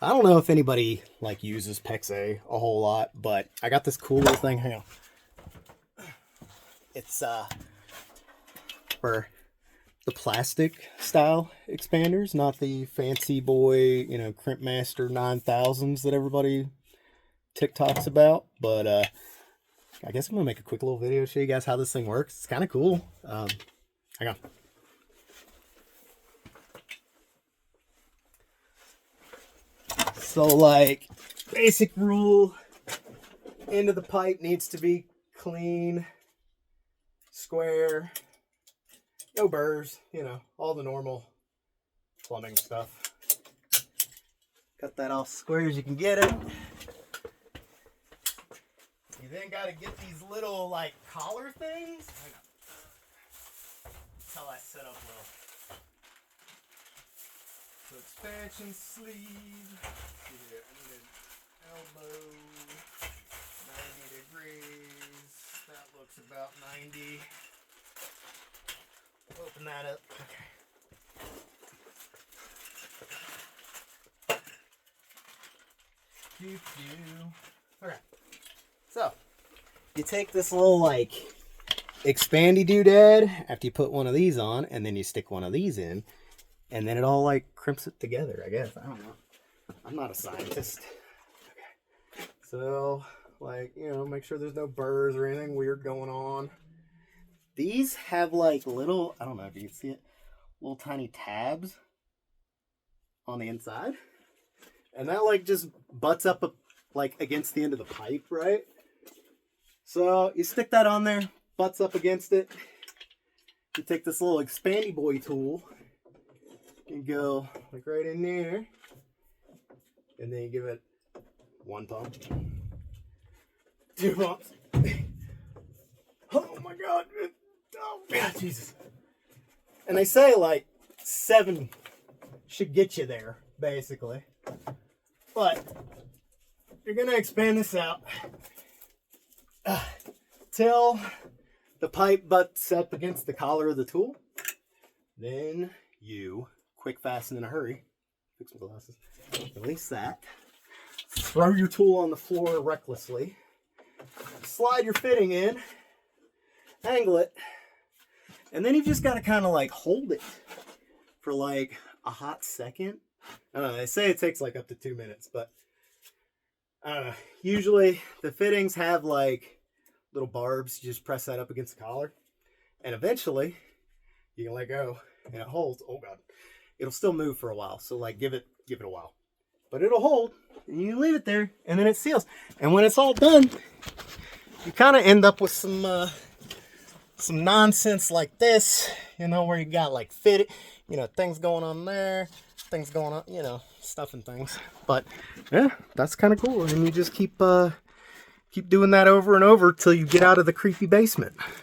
I don't know if anybody like uses PEX-A a whole lot, but I got this cool little thing. Hang on. It's for the plastic style expanders, not the fancy boy, Crimp Master 9000s that everybody TikToks about. But I guess I'm gonna make a quick little video to show you guys how this thing works. It's kind of cool. Hang on. So, like, basic rule, end of the pipe needs to be clean, square, no burrs, all the normal plumbing stuff. Cut that off square as you can get it. You then got to get these little, like, collar things. Hang on. That's how I set up well. So expansion sleeve. I need an elbow, 90 degrees. That looks about 90. Open that up. Okay. Okay. So you take this little like expandy doodad after you put one of these on, and then you stick one of these in. And then it all like crimps it together, I guess. I don't know. I'm not a scientist. Okay. So, like, make sure there's no burrs or anything weird going on. These have like little, I don't know if you can see it, little tiny tabs on the inside. And that like just butts up like against the end of the pipe, right? So you stick that on there, butts up against it. You take this little expandy boy tool. You go like right in there, and then you give it one pump, two pumps. Oh my God! Oh God, Jesus! And they say like 7 should get you there, basically. But you're gonna expand this out till the pipe butts up against the collar of the tool. Then you quick, fast, and in a hurry. Fix my glasses. Release that. Throw your tool on the floor recklessly. Slide your fitting in. Angle it. And then you've just got to kind of like hold it for like a hot second. I don't know. They say it takes like up to 2 minutes, but I don't know. Usually the fittings have like little barbs. You just press that up against the collar. And eventually you can let go and it holds. Oh God. It'll still move for a while, so like give it a while, but it'll hold, and you leave it there, and then it seals. And when it's all done, you kind of end up with some nonsense like this, where you got like things going on there, things going on, stuff and things. But yeah, that's kind of cool, and you just keep doing that over and over till you get out of the creepy basement.